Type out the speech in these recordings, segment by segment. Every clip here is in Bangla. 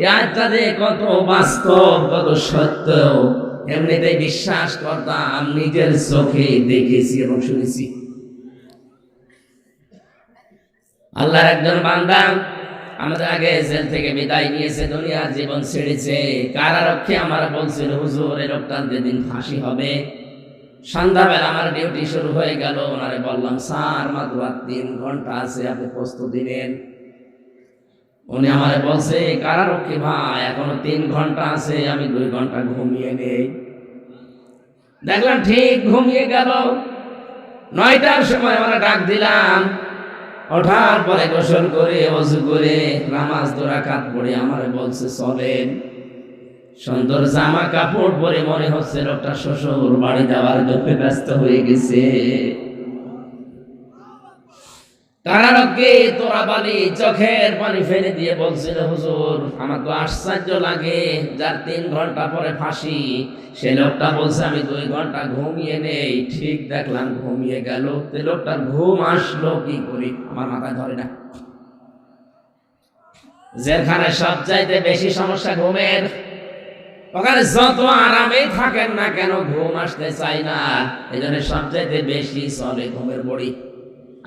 এই আয়াতটা যে কত বাস্তব, কত সত্য, এমনিতে বিশ্বাস করতাম, নিজের চোখে দেখেছি এবং শুনেছি। আল্লাহর একজন বান্দা আমাদের আগে জেল থেকে বিদায় নিয়েছে, দুনিয়ার জীবন ছেড়েছে। কারারক্ষী আমার বলছিল, হুজুর এই লোকটার যেদিন ফাঁসি হবে, সন্ধ্যাবেলা আমার ডিউটি শুরু হয়ে গেল। ওনারে বললাম, স্যার মাত্র 3 ঘন্টা আছে, আপনি প্রস্তুতি নেন। উনি আমারে বলছে, কারারক্ষী ভাই এখনো 3 ঘন্টা আছে, আমি 2 ঘন্টা ঘুমিয়ে নেই। দেখলাম ঠিক ঘুমিয়ে গেল। 9টার সময় আমরা ডাক দিলাম, ওঠার পরে গোসল করে ওযু করে নামাজ 2 রাকাত পড়ে আমারে বলছে, চলেন। সুন্দর জামা কাপড় পরে মনে হচ্ছে লোকটা শ্বশুর বাড়ি যাওয়ার জন্য ব্যস্ত হয়ে গেছে। কারারক্ষী তোরাবালি চোখের পানি ফেলে দিয়ে বলছিল, হুজুর আমার তো আশ্চর্য লাগে, যার 3 ঘন্টা পরে ফাঁসি, সে লোকটা বলছে আমি 2 ঘন্টা ঘুমিয়ে নেই। ঠিক দেখলাম ঘুমিয়ে গেল। লোকটার ঘুম আসলো কি করি আমার মাথায় ধরে না। যেখানে সবচাইতে বেশি সমস্যা ঘুমের, ওখানে যত আরামেই থাকেন না কেন ঘুম আসতে চাই না। এই জন্য সবচাইতে বেশি চলে ঘুমের বড়ি।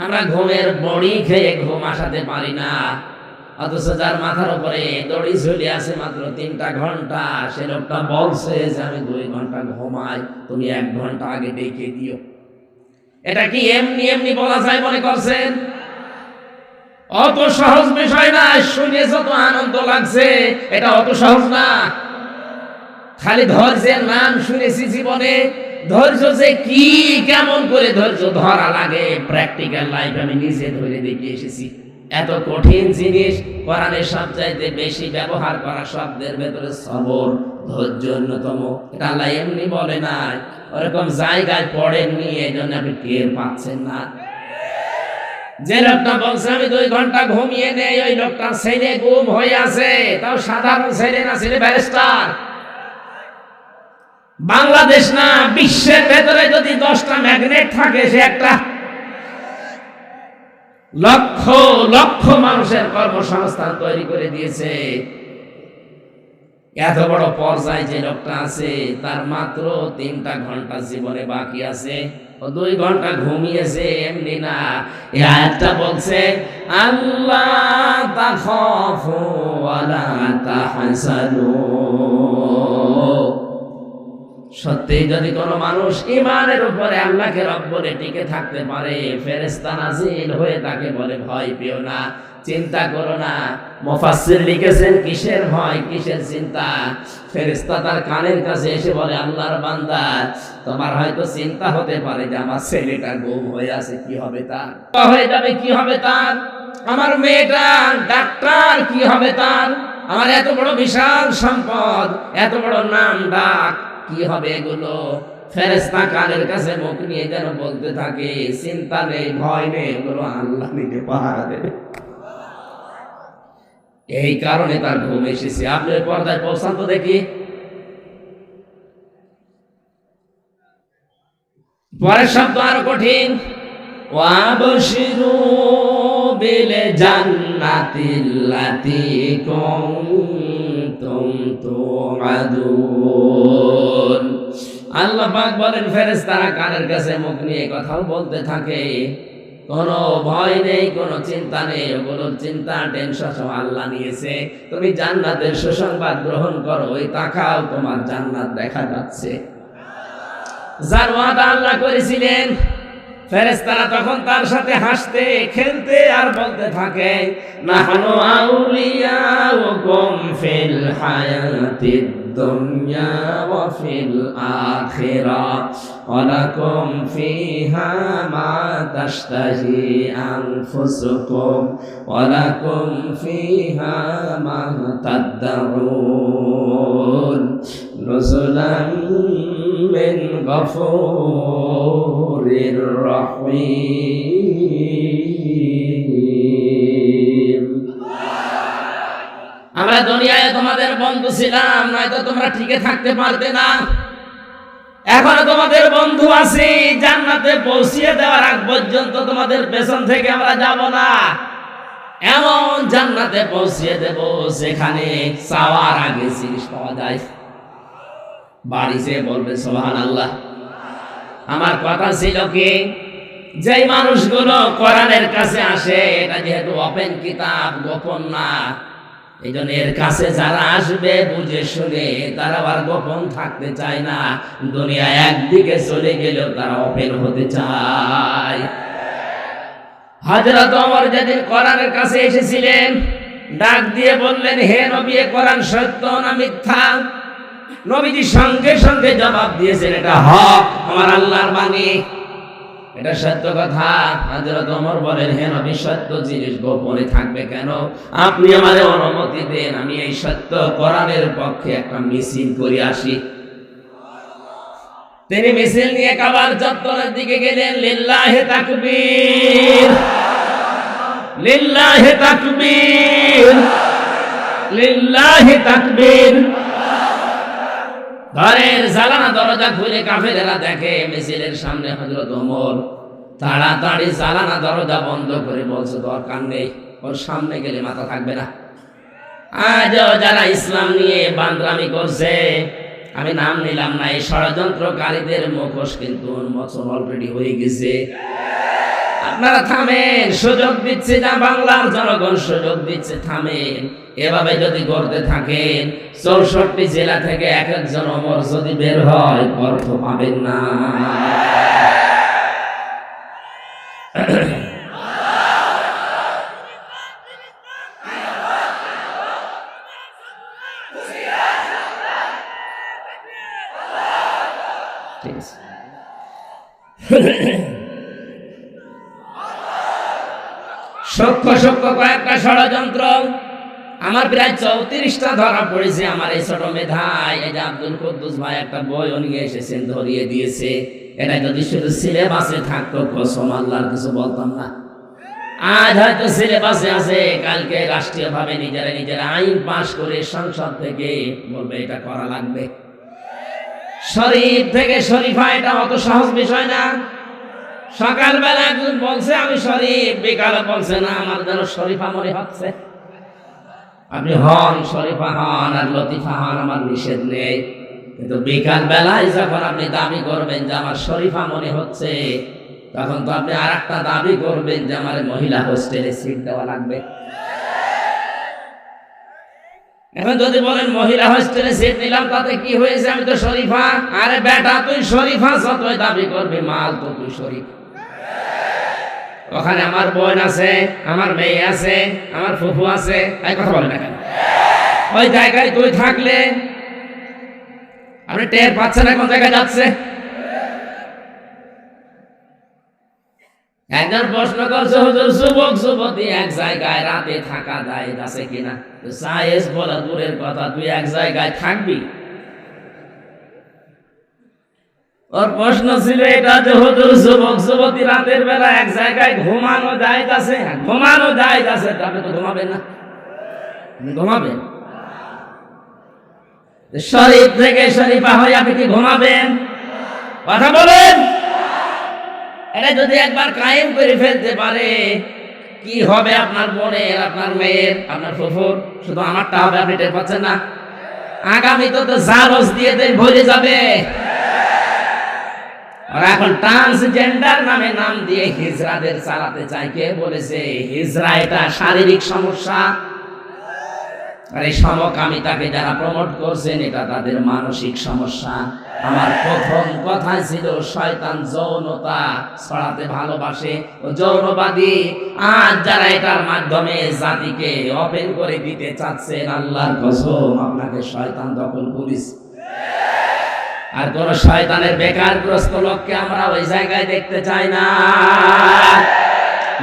আমরা ঘুমের বড়ি খেয়ে ঘুম আসাতে পারি না, অথচ যার মাথার উপরে দড়ি ঝুলে আছে মাত্র 3টা ঘন্টা, সে লোকটা বলছে যে আমি 2 ঘন্টা ঘুমাই, তুমি 1 ঘন্টা আগে ডেকে দিও। এটা কি এমনি এমনি বলা যায় মনে করছেন? অত সহজ বিষয় না। শুনে যত আনন্দ লাগছে, এটা অত সহজ না। খালি ধৈর্যের নাম শুনেছি জীবনে, ধৈর্য যে কি, কেমন করে ধৈর্য ধরা লাগে, প্র্যাকটিক্যাল লাইফ আমি নিজে ধরে দেখে এসেছি। এত কঠিন জিনিস, কোরআনের সবচাইতে বেশি ব্যবহার করা শব্দের ভেতরে সবর, ধৈর্য অন্যতম। এটা আল্লাহ এমনি বলে না, ওরকম জায়গায় পড়েননি, এই জন্য আপনি টের পাচ্ছেন না। যে লোকটা বলছে আমি 2 ঘন্টা ঘুমিয়ে নেই, ওই লোকটা ছেলে গুম হয়ে আছে, তাও সাধারণ ছেলে না, ছেলে ব্যারিস্টার। বাংলাদেশ না, বিশ্বের ভেতরে যদি 10টা ম্যাগনেট থাকে, সে একটা। লক্ষ লক্ষ মানুষের কর্মসংস্থান তৈরি করে দিয়েছে। এত বড় পর্যায়ে যে লোকটা আছে, তার মাত্র 3টা ঘন্টা জীবনে বাকি আছে, ও 2 ঘন্টা ঘুমিয়েছে এমনি না। এই আয়াতটা বলছে, আল্লাহ তাখাফু ওয়ালা তাহজানু। সত্যি যদি কোনো মানুষ ঈমানের উপরে আল্লাহকে রব বলে টিকে থাকতে পারে, ফেরেশতা নাজিল হয়ে তাকে বলে ভয় পেও না, চিন্তা করো না। মুফাসসির লিখেছেন, কিসের ভয়, কিসের চিন্তা? ফেরেশতা তার কানের কাছে এসে বলে, আল্লাহর বান্দা, তোমার হয়তো চিন্তা হতে পারে যে আমার ছেলেটা গুম হয়ে আছে, কি হবে তার, হয়ে যাবে, কি হবে তার? আমার মেয়েটা ডাক্তার, কি হবে তার? আমার এত বড় বিশাল সম্পদ, এত বড় নাম ডাক, কি হবে এগুলো? ফেরেশতা কানের কাছে মুখ নিয়ে যেন বলতে থাকে, চিন্তা নেই, ভয় নেই, এগুলো আল্লাহ নিজে পাহারা দেবে। এই কারণে তার ঘুম এসেছে। আপনি পর্দায় পৌঁছান তো দেখি। পরের শব্দ আরো কঠিন, ওয়াবশিরু বিল জান্নাতিল্লাতী কুনতুম তুআদুন। আল্লাহ পাক বলেন, ফেরেশতারা কানের কাছে মুখ নিয়ে কথাও বলতে থাকে, কোনো ভয় নেই, কোনো চিন্তা নেই, ওগুলোর চিন্তা টেনশন সব আল্লাহ নিয়েছে। তুমি জান্নাতের সুসংবাদ গ্রহণ করো, ওই তাকাও, তোমার জান্নাত দেখা যাচ্ছে। যার ওয়াদা আল্লাহ করেছিলেন, ফেরেশতারা তখন তার সাথে হাসতে খেলতে আর বলতে থাকে, নাহনু আউলিয়াউকুম ফিল হায়াতিদ দুনিয়া ওয়া ফিল আখিরাহ ওয়া লাকুম ফিহা মা তাশতাহি আনফুসুকুম ওয়া লাকুম ফিহা মা তাদউন নুজুলাম মিন গফুরির রহিম। আমরা দুনিয়ায় তোমাদের বন্ধু ছিলাম, নয়তো তোমরা টিকে থাকতে পারতে না। এখনো তোমাদের বন্ধু আছি, জান্নাতে পৌঁছিয়ে দেওয়ার আগ পর্যন্ত তোমাদের পেছন থেকে আমরা যাব না। এমন জান্নাতে পৌঁছে দেব যেখানে চাওয়ার আগে জিনিস পাওয়া যায়। বাড়িতে বলবে সুবহানাল্লাহ। আমার কথা ছিল কি, যেই মানুষগুলো কোরআনের কাছে আসে, এটা যেহেতু ওপেন কিতাব, গোপন না, এই জন্য এর কাছে যারা আসবে বুঝে শুনে, তারা আর গোপন থাকতে চায় না। দুনিয়া একদিকে চলে গেলেও তারা ওপেন হতে চায়। হযরত ওমর যেদিন কোরআনের কাছে এসেছিলেন, ডাক দিয়ে বললেন, হে নবী, কোরআন সত্য না মিথ্যা? নবীজি সঙ্গে সঙ্গে জবাব দিয়েছেন, এটা হক, আমার আল্লাহর বাণী, এটা সত্য কথা। হযরত ওমর বলেন, হে নবী, সত্য জিনিস গোপনে থাকবে কেন? আপনি আমারে অনুমতি দেন, আমি এই সত্য কোরআনের পক্ষে একটা মিছিল করে আসি। তিনি মিছিল নিয়ে কাবার চত্বরের দিকে গেলেন। লিল্লাহি তাকবীর, লিল্লাহি তাকবীর, লিল্লাহি তাকবীর। ঘরের জানালা দরজা খুলে কাফেরেরা দেখে মিছিলের সামনে হযরত ওমর। তাড়াতাড়ি জানালা দরজা বন্ধ করে বলছে, দরকার নেই, ওর সামনে গেলে মাথা থাকবে না। আজও যারা ইসলাম নিয়ে বান্দরামি করছে, আমি নাম নিলাম না, এই ষড়যন্ত্রকারীদের মুখোশ কিন্তু উন্মোচন অলরেডি হয়ে গেছে। আপনারা থামেন, সুযোগ দিচ্ছে যা বাংলার জনগণ সুযোগ দিচ্ছে, থামেন। এভাবে যদি করতে থাকেন, 64 জেলা থেকে এক একজন ওমর যদি বের হয়, অর্থ পাবেন না। ঠিক আছে। সূক্ষ্ম সূক্ষ্ম কয়েকটা ষড়যন্ত্র আমার প্রায় 34টা ধরা পড়েছে আমার এই ছোট মেধায়। এই যে আব্দুল কুদ্দুস ভাই একটা বই নিয়ে এসেছেন, ধরিয়ে দিয়েছে। এটা যদি শুধু সিলেবাসে থাকতো, কসম আল্লাহর কিছু বলতাম না। আজ হয়তো সিলেবাসে আছে, কালকে রাষ্ট্রীয়ভাবে নিজেরা নিজেরা আইন পাশ করে সংসদ থেকে বলবে এটা করা লাগবে। শরীফ থেকে শরীফা, এটা অত সহজ বিষয় না। সকালবেলা একজন বলছে আমি শরীফ, বিকালে বলছে না আমার যেন শরীফা মনে হচ্ছে। আপনি হন, শরীফা হন আর লতিফা হন, আমার নিষেধ নেই। কিন্তু বিকাল বেলায় যখন আপনি দাবি করবেন যে আমার শরীফা মনে হচ্ছে, তখন তো আপনি আর একটা দাবি করবেন যে আমার মহিলা হোস্টেলে সিট দেওয়া লাগবে। এখন যদি বলেন মহিলা হোস্টেলে সিট নিলাম, তাতে কি হয়েছে, আমি তো শরীফা। আরে বেটা, তুই শরীফা যতই দাবি করবি, মাল তো তুই শরীফ। ওখানে আমার বোন আছে, আমার মেয়ে আছে, আমার ফুফু আছে, এই কথা বলে না কেন? ওই জায়গায় তুই থাকলে আপনি টের পাচ্ছেন না কোন জায়গায় যাচ্ছে। একজন প্রশ্ন করছে, হুজুর, যুবক যুবতী এক জায়গায় রাতে থাকা যায় আছে কিনা? সায়েন্স বলা দূরের কথা, তুই এক জায়গায় থাকবি? ওর প্রশ্ন ছিল এটা যে হুজুর, যুবক যুবতী রাতের বেলা এক জায়গায় ঘুমানো জায়েজ আছে? ঘুমানো জায়েজ আছে, আপনি তো ঘুমাবেন না? ঘুমাবেন? শরীফ থেকে শরীফা হয়ে আপনি কি ঘুমাবেন? কথা বলেন। এটা যদি একবার কায়েম করে ফেলতে পারে, কি হবে আপনার বোনের, আপনার মেয়ের, আপনার ফুফুর? শুধু আমারটা হবে, আপনি টের পাচ্ছেন না? আগামী তো জারজ দিয়ে ভরে যাবে। আর এখন ট্রান্সজেন্ডার নামে নাম দিয়ে হিজড়াদের চালাতে চায়। কে বলেছে হিজড়া এটা শারীরিক সমস্যা? আর এই সমকামিতাকে যারা প্রমোট করছেন, এটা তাদের মানসিক সমস্যা। আমার প্রথম কথা ছিল, শয়তান যৌনতা ছড়াতে ভালোবাসে, ও যৌনবাদী। আজ যারা এটার মাধ্যমে জাতিকে ওপেন করে দিতে চাচ্ছেন, আল্লাহর কসম আপনাকে শয়তান দখল করিস। আর কোন শয়তানের বেকারগ্রস্ত লোককে আমরা ওই জায়গায় দেখতে চাই না।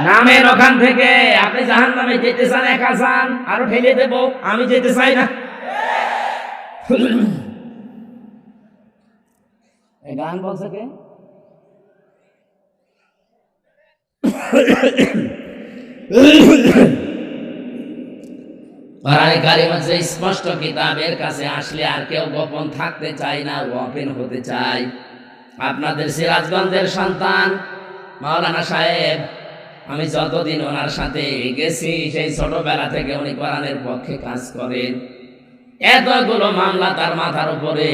নামের ওখান থেকে আপনি জাহান্নামে যেতে চান, একা চান, আরো ঠেলে দেব, আমি যেতে চাই না। এই গান বলছে কে? কোরআনে কারিম আছে স্পষ্ট, কিতাবের কাছে আসলে আর কেউ গোপন থাকতে চায় না, ওপেন হতে চায়। আপনাদের সিরাজগঞ্জের সন্তান মাওলানা সাহেব আমি যতদিন ওনার সাথে গেছি সেই ছোটবেলা থেকে উনি কোরআনের পক্ষে কাজ করেন। এতগুলো মামলা তার মাথার উপরে,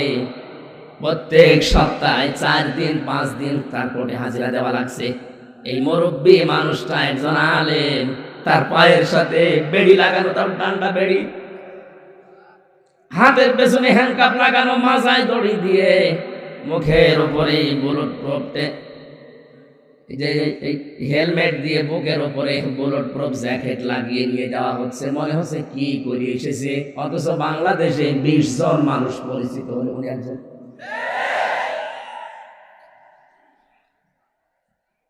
প্রত্যেক সপ্তাহে 4 দিন 5 দিন তার কোর্টে হাজিরা দেওয়া লাগছে। এই মুরব্বী মানুষটা একজন আলেম, তার পায়ের সাথে বেড়ি লাগানো, তার ডান্ডা বেড়ি, হাতের পেছনে হ্যান্ডকাপ লাগানো, মাথায় দড়ি দিয়ে, মুখের উপরে বুলেট প্রুফ হেলমেট দিয়ে, বুকের উপরে বুলেট প্রুফ জ্যাকেট লাগিয়ে নিয়ে যাওয়া হচ্ছে। মনে হচ্ছে কি করে এসেছে, অথচ বাংলাদেশে 20 জন মানুষ পরিচিত হলে উনি একজন।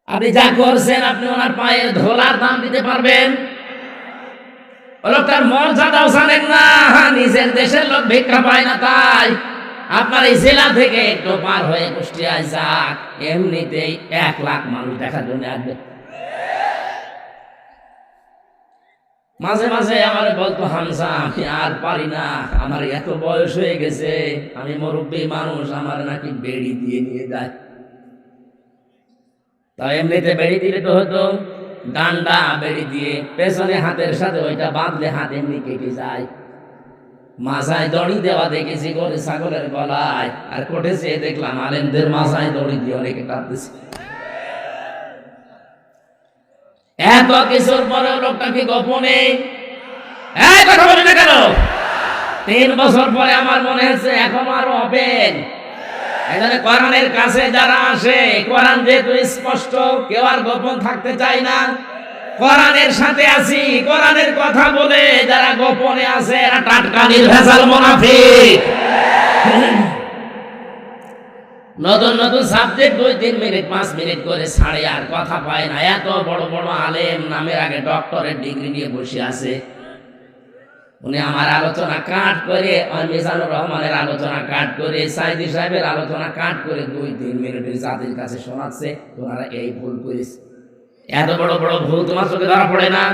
আপনি যা করছেন, আপনি ওনার পায়ের ধোলার দাম দিতে পারবেন? লোকটার মর্যাদাও জানেন না, নিজের দেশের লোক ভিক্ষা পায় না, তাই আপনার এই জেলা থেকে একটু পার হয়ে কুষ্টিয়ায় যাক, এমনিতেই 1 লাখ মানুষ দেখার জন্য আসবে। মাঝে মাঝে আমার বলতো, হামজা আমি আর পারি না, আমার এত বয়স হয়ে গেছে, আমি মুরব্বী মানুষ, আমার নাকি বেড়ি দিয়ে নিয়ে যায়। তাই এমনিতে বেড়ি দিলে তো হতো, ডান্ডা বেড়ি দিয়ে পেছনে হাতের সাথে ওইটা বাঁধলে হাত এমনি কেটে যায়। মাথায় দড়ি দেওয়া দেখেছি করে ছাগলের গলায়, আর কোর্টে যেয়ে দেখলাম আলেমদের মাথায় দড়ি দিয়ে অনেকে কাঁদতেছে। এত কিছুর পরেও লোকটা কি গোপনে কথা বলে না কেন? 3 বছর পরে আমার মনে হচ্ছে এখনো আরো হবেন। এখানে কোরআনের কাছে যারা আসে, কোরআন যেহেতু স্পষ্ট, কেউ আর গোপন থাকতে চায় না। কোরআনের সাথে আছি, কোরআনের কথা বলে যারা গোপনে আছে, এরা টাটকা নির্ভেজাল মুনাফিক। নতুন নতুন সাবজেক্ট 2-3 মিনিট 5 মিনিট করে ছাড়ে, আর কথা পায় না। এত বড় বড় আলেম, নামের আগে ডক্টরেট ডিগ্রি নিয়ে বসে আছে। উনি আমার আলোচনা কাট করে, মিজানুর রহমানের আলোচনা কাট করে, সাইদি সাহেবের আলোচনা কাট করে 2-3 মিনিটের জাতির কাছে শোনাচ্ছে, তোমরা এই ভুল করিস। এত বড় বড় ভুল তোমার চোখে ধরা পড়ে না?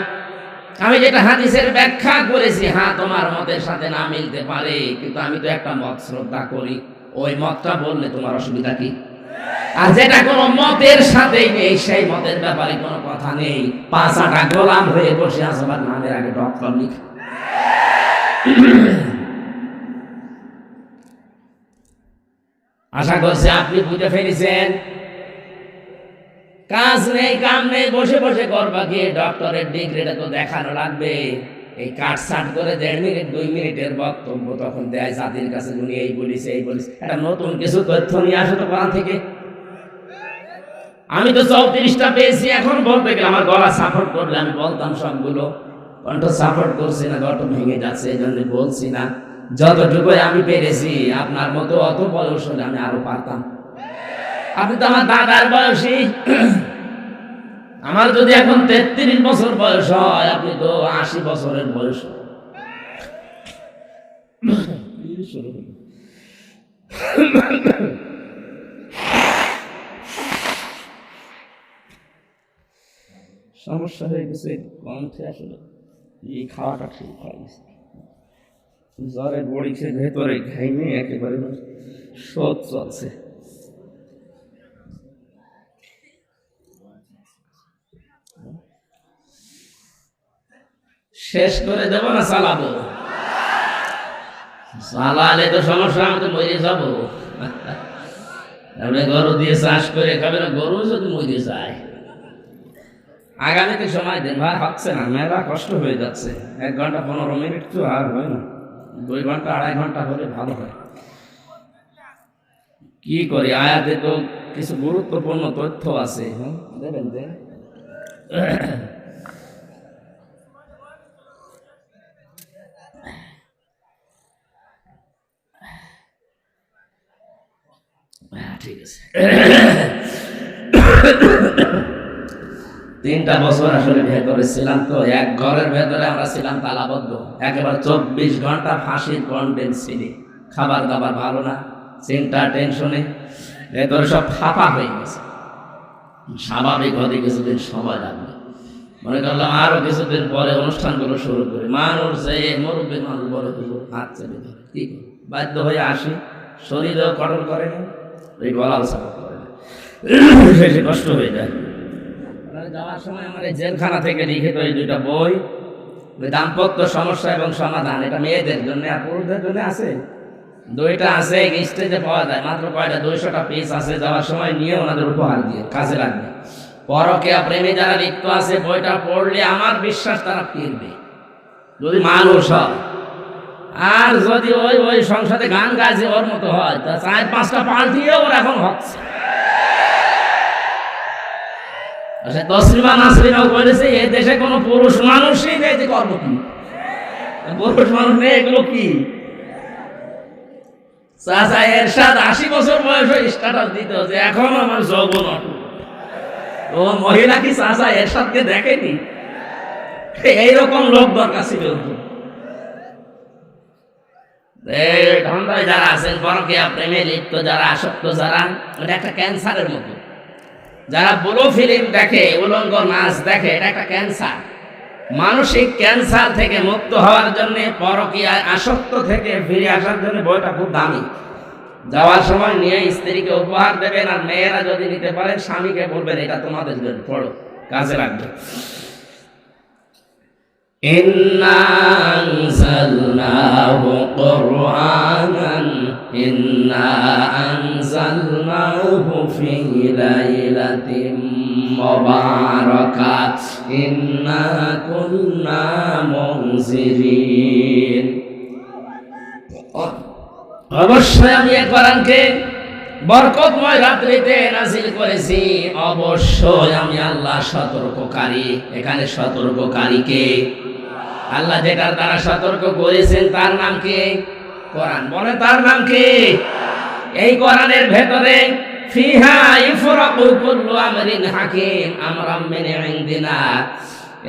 আমি যেটা হাদিসের ব্যাখ্যা করেছি, হ্যাঁ তোমার মতের সাথে না মিলতে পারে, কিন্তু আমি তো একটা মত শ্রদ্ধা করি, ওই মতটা বললে তোমার অসুবিধা কি? আর যেটা কোনো মতের সাথেই নেই, সেই মতের ব্যাপারে কোনো কথা নেই, 5-8টা গোলাম হয়ে বসে আছে, আবার নামের আগে ডক্টর লিখে। আশা করছি আপনি বুঝে ফেলেছেন। কাজ নেই, কাম নেই, বসে বসে করবা কি? ডক্টরের ডিগ্রিটা তো দেখানো লাগবে। এই কাট সাট করে 1.5 মিনিট 2 মিনিটের বক্তব্য তখন দেয় জাতির কাছে, উনি এই বলিস এই বলিস। একটা নতুন কিছু তথ্য নিয়ে আসো তো কোরআন থেকে। আমি তো 34টা পেয়েছি, এখন বলতে গেলে আমার গলা সাপোর্ট করলে আমি বলতাম সবগুলো, কণ্ঠ সাপোর্ট করছি না, গঠ ভেঙে যাচ্ছে, এই জন্য বলছি না। যতটুকু আমি পেরেছি, আপনার মতো অত বয়স হলে আমি আরো পারতাম। আপনি তো আমার দাদার বয়সী, আমার যদি এখন 33 বছর বয়স হয়, আপনি তো 80 বছরের বয়স। সমস্যা হয়ে গেছে কণ্ঠে, আসলে এই খাওয়াটা ঠিক হয়ে গেছে। জ্বরে বড়ি খেয়ে ভেতরে ঘাইমে একেবারে শোধ চলছে। শেষ করে দেবো না চালাবো? চালালে তো সমস্যা, আমি তো মরে যাবো। আপনি গরু দিয়ে চাষ করে খাবেন, গরু যদি মরে যায়। আগামীতে সময় দিন ভাই, হচ্ছে না, মেলা কষ্ট হয়ে যাচ্ছে। 1 ঘন্টা 15 মিনিট তো আর হয় না, 2 ঘন্টা 2.5 ঘন্টা হলে ভালো হয়। কি করি, আয়াতে তো কিছু গুরুত্বপূর্ণ তথ্য আছে, দেবেন যে ঠিক আছে। 3টা বছর আসলে বিয়ে করেছিলাম, তো এক ঘরের ভেতরে আমরা ছিলাম তালাবদ্ধ, একেবারে 24 ঘন্টা ফাঁসির কন্টেন্ট ছিল। খাবার দাবার ভালো না, চিন্তা টেনশনে ভেতরে সব ফাঁপা হয়ে গেছে। স্বাভাবিক হতে কিছুদিন সময় লাগবে, মনে করলাম আরো কিছুদিন পরে অনুষ্ঠানগুলো শুরু করি। মানুষ যে মুরব্বী মানুষ বড় কিছু হাত চেপে ধরে, কি বাধ্য হয়ে আসি। শরীরেও কঠোর করে না, এই গলাও সাপোর্ট করে না, বেশি কষ্ট হয়ে যায়। এবারে যাওয়ার সময় আমার এই জেলখানা থেকে লিখিত এই দুইটা বই, দাম্পত্য সমস্যা এবং সমাধান, এটা মেয়েদের জন্য আর পুরুষদের জন্য আছে। দুইটা আছে, স্টেজে পাওয়া যায়, মাত্র কয়টা 200টা পিস আছে। যাওয়ার সময় নিয়ে ওনাদের উপহার দিয়ে কাজে লাগবে। পরকীয়া প্রেমী যারা লিপ্ত আছে, বইটা পড়লে আমার বিশ্বাস তারা ফিরবে, যদি মানুষ হয়। আর যদি ওই ওই সংসদে গান গাইছে ওর মতো হয়, তা 4-5টা পাল্টিয়ে ওর এখন হচ্ছে। তসলিমা নাসরিনও বলেছে এ দেশে কোনো পুরুষ মানুষই নেই, যে করবো কি? পুরুষ মানুষ নেই, এগুলো কি? চাচা এরশাদ 80 বছর বয়সে স্ট্যাটাস দিত যে এখন আমার যৌবন অটুট। ও মহিলা কি চাচা এরশাদকে দেখেনি? এইরকম লোক দরকার ছিল। ঢন্ডায় যারা আছেন, পরকীয়া প্রেমে লিপ্ত যারা, আসক্ত যারা, এটা একটা ক্যান্সারের মতো। যারা ব্লু ফিল্ম দেখে, উলঙ্গ নাচ দেখে, এটা একটা ক্যান্সার। মানসিক ক্যান্সার থেকে মুক্ত হওয়ার জন্য, পরকীয়ায় আসক্ত থেকে ফিরে আসার জন্য বইটা খুব দামি। যাওয়ার সময় নিয়ে স্ত্রীকে উপহার দেবেন, আর মেয়েরা যদি নিতে পারেন স্বামীকে বলবেন এটা তোমাদের জন্য, পড়ো, কাজে লাগবে। ইন্না আনজালনাহু কুরআনান ইন্না আনজালনাহু ফি লাইলাতিন মুবারাকাত ইন্না কুন্না মুনজিরিন। অবশ্যই আমি এই কোরআনকে বরকতময় রাত্রিতে নাযিল করেছি। অবশ্যই আমি আল্লাহ সতর্ককারী। এখানে সতর্ককারীকে আল্লাহ যেটার দ্বারা সতর্ক করেছেন তার নাম কি? কোরআন। বলে তার নাম কি? এই কোরআনের ভেতরে ফিহা ইফরাকু কুল্লু আমরিন হাকিম আমরাম মিন ইনদিনা।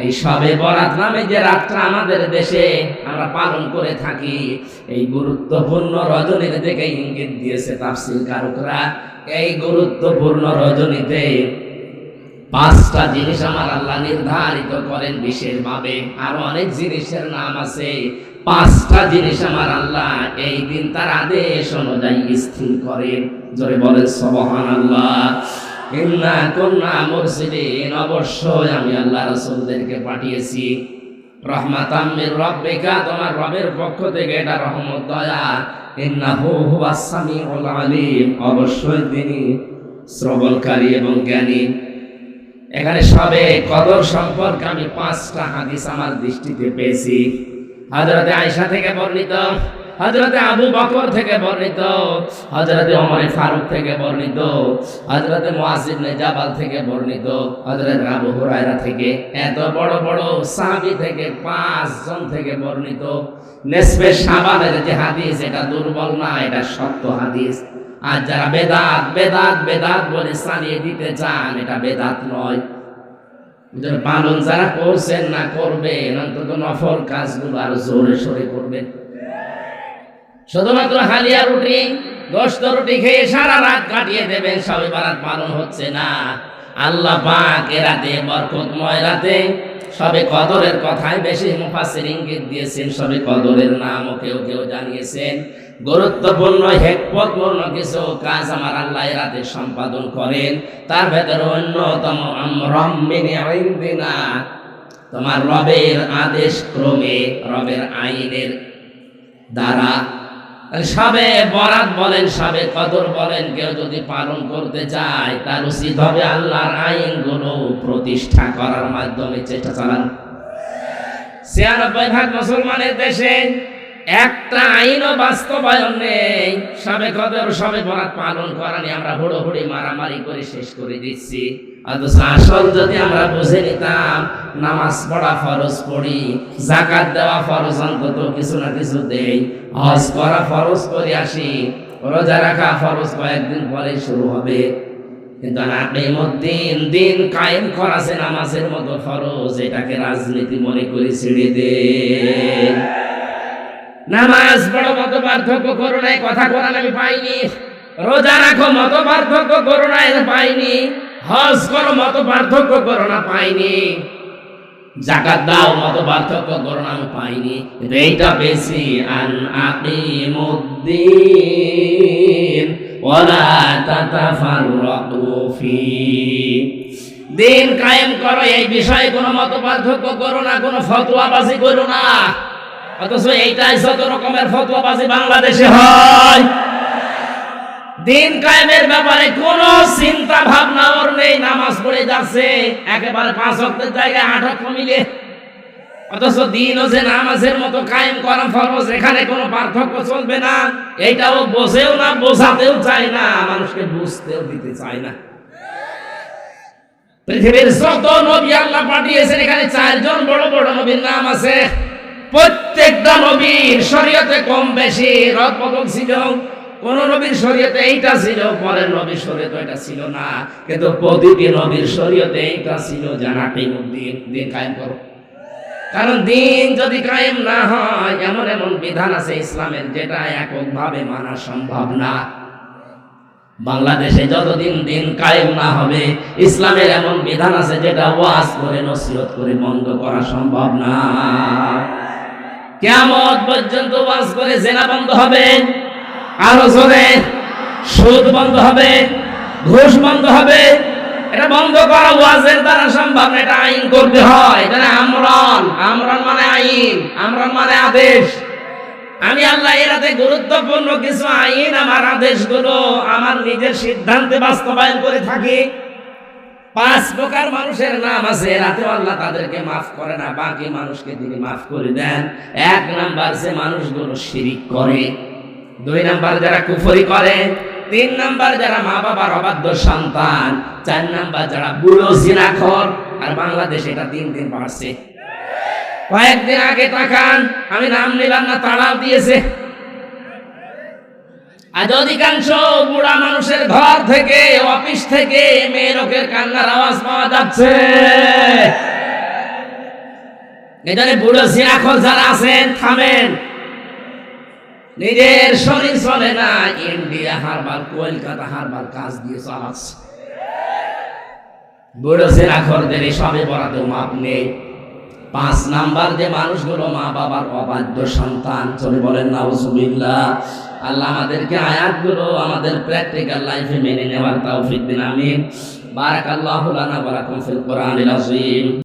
এই শবে বরাত নামে যে রাতটা আমাদের দেশে আমরা পালন করে থাকি, এই গুরুত্বপূর্ণ রজনীর দিকে ইঙ্গিত দিয়েছে তাফসীর কারকরা। এই গুরুত্বপূর্ণ রজনীতে 5টা জিনিস আমার আল্লাহ নির্ধারিত করেন বিশেষভাবে। আরো অনেক জিনিসের নাম আছে। 5টা জিনিস আমার আল্লাহ এই দিন তার আদেশ অনুযায়ী স্থির করেন। জোরে বলেন সুবহানাল্লাহ। ইন্না কুন্না মুরসিলিন। অবশ্যই আমি আল্লাহ রাসূলদেরকে পাঠিয়েছি রাহমাতাম মির রাব্বিকা, তোমার রবের পক্ষ থেকে এটা রহমত, দয়া। ইন্নাহু হুয়াস সামিউল আলিম। অবশ্যই তিনি শ্রবণকারী এবং জ্ঞানী। এখানে সবে কদর সম্পর্কে আমি 5টা হাদিস আমার দৃষ্টিতে পেয়েছি। হযরতে আয়েশা থেকে বর্ণিত, হযরতে আবু বকর থেকে বর্ণিত, হযরতে ওমর ফারুক থেকে বর্ণিত, হযরতে মুআয ইবনে জাবাল থেকে বর্ণিত, হযরতে আবু হুরায়রা থেকে, এত বড় বড় সাহাবী থেকে 5 জন থেকে বর্ণিত। নিসবে শাবানের যে হাদিস, এটা দুর্বল না, এটা সত্য হাদিস। আর যারা বেদাত বেদাত বেদাত বলে চালিয়ে দিতে চান, এটা বেদাত নয়। পালন যারা করছেন না করবেন, অন্তত নফল কাজগুলো আর জোরে সোরে করবেন। শুধুমাত্র হালিয়া রুটি, গোশত রুটি খেয়ে সারা রাত কাটিয়ে দেবেন, শবে বরাত পালন হচ্ছে না। আল্লাহ পাক এ রাতে, বরকতময় রাতে, শবে কদরের কথাই বেশি মুফাসসির ইঙ্গিত দিয়েছেন। শবে কদরের নামও কেউ কেউ জানিয়েছেন। গুরুত্বপূর্ণ হিকমতপূর্ণ কিছু কাজ আমার আল্লাহ এ রাতে সম্পাদন করেন। তার ভেতরে অন্যতম আমরাম মিন ইনদিনা, তোমার রবের আদেশ ক্রমে, রবের আইনের দ্বারা। শবে বরাত বলেন, শবে কদর বলেন, কেউ যদি পালন করতে চায় তার উচিত হবে আল্লাহর আইনগুলো প্রতিষ্ঠা করার মাধ্যমে চেষ্টা চালানো। 96% মুসলমানের দেশে একটা আইনও বাস্তবায়ন নেই। শবে কদর, শবে বরাত পালন করা নিয়ে আমরা হুড়োহুড়ি মারামারি করে শেষ করে দিচ্ছি। অথচ আসল যদি আমরা বুঝে নিতাম, নামাজ পড়া ফরজ পড়ি, যাকাত দেওয়া ফরজ অন্তত কিছু না কিছু দেই, হজ করা ফরজ করে আসি, রোজা রাখা ফরজ কয়েকদিন পরে শুরু হবে। কিন্তু আকিমুদ্দিন, দিন কায়েম করা যে নামাজের মতো ফরজ, এটাকে রাজনীতি মনে করে ছেড়ে দেন। নামাজ পড়ো, মত পার্থক্য করো না, কথা কোরআন আমি পাইনি। রোজা রাখো, মত পার্থক্য করো না, পাইনি। হজ করো, মত পার্থক্য করো না, পাইনি। যাকাত দাও, মত পার্থক্য করো না, আমি পাইনি। এইটা বেশি। আন আকিমুদ্দিন ওয়ালা তাতাফাররাকু ফি। দিন কায়েম করো, এই বিষয়ে কোনো মত পার্থক্য করো না, কোনো ফতোয়াবাজি করো না। অথচ এইটাই যত রকমের ফতোয়াবাজি বাংলাদেশে হয়। দিন কায়েমের ব্যাপারে কোনো চিন্তা ভাবনা ওর নেই, নামাজ পড়ে যাচ্ছে একেবারে 5 ওয়াক্তের জায়গায় 8 ওয়াক্ত মিলে। অথচ দিনও যে নামাজের মতো কায়েম করা ফরজ, এখানে কোনো পার্থক্য চলবে না। এইটাও বোঝেও না, বোঝাতেও চায় না, মানুষকে বুঝতেও দিতে চায় না। পৃথিবীর যত নবী আল্লাহ পাঠিয়েছেন এখানে 4 জন বড় বড় নবীর নাম আছে। প্রত্যেকটা নবীর শরীয়তে কম বেশি রদ বদল ছিল। কোন নবীর শরীয়তে এইটা ছিল, পরের নবীর শরীয়তে এটা ছিল না, কিন্তু প্রতিটি নবীর শরীয়তে এইটা ছিল, জানাকিমুদ্দিন, দিন কায়েম করো। কারণ দিন যদি কায়েম না হয়, এমন এমন বিধান আছে ইসলামের যেটা এককভাবে মানা সম্ভব না। বাংলাদেশে যতদিন দিন কায়েম না হবে, ইসলামের এমন বিধান আছে যেটা ওয়াজ করে নসিহত করে বন্ধ করা সম্ভব না। কিয়ামত পর্যন্ত ওয়াজ করে জিনা বন্ধ হবে, আরো জোরে সুদ বন্ধ হবে, ঘুষ বন্ধ হবে। এটা বন্ধ করা ওয়াজের দ্বারা সম্ভব না, এটা আইন করতে হয়। এটা আমরণ, আমরণ মানে আইন, আমরণ মানে আদেশ। আমি আল্লাহ এরাতে গুরুত্বপূর্ণ কিছু আইন, আমার আদেশগুলো আমার নিজের সিদ্ধান্তে বাস্তবায়ন করে থাকি। 5 প্রকার মানুষের নাম আছে, এরাতে আল্লাহ তাদেরকে মাফ করে না, বাকি মানুষকে তিনি মাফ করে দেন। 1 নাম্বার যে মানুষগুলো শিরিক করে, 2 নাম্বার যারা কুফরি করে, 3 নাম্বার যারা মা বাবার অবাধ্য সন্তান, 4 নাম্বার যারা বুড়ো জিনাখোর। আর বাংলাদেশে এটা দিন দিন বাড়ছে। কয়েকদিন আগে তাকান, আমি নাম নিলাম না, তাড়াও দিয়েছে। আজ অধিকাংশ বুড়া মানুষের ঘর থেকে, অফিস থেকে মেয়ে লোকের কান্নার আওয়াজ পাওয়া যাচ্ছে। এখানে বুড়ো জিনাখোর যারা আছেন, থামেন। নিজের শরীর চলে না, ইন্ডিয়া হারবার, কলকাতা হারবার কাজ দিয়ে চালাচ্ছে। বুড়ো জিনাখোরদের সবে বরাতেও মাপ নেই। 5 নাম্বার যে মানুষগুলো মা বাবার অবাধ্য সন্তান, চলে বলেন নাউজুবিল্লাহ। আল্লাহ আমাদেরকে আয়াতগুলো আমাদের প্র্যাকটিক্যাল লাইফে মেনে নেওয়ার তৌফিক দিন, আমিন। বারাকাল্লাহু লানা ওয়া লাকুম ফিল কোরআনিল আযীম।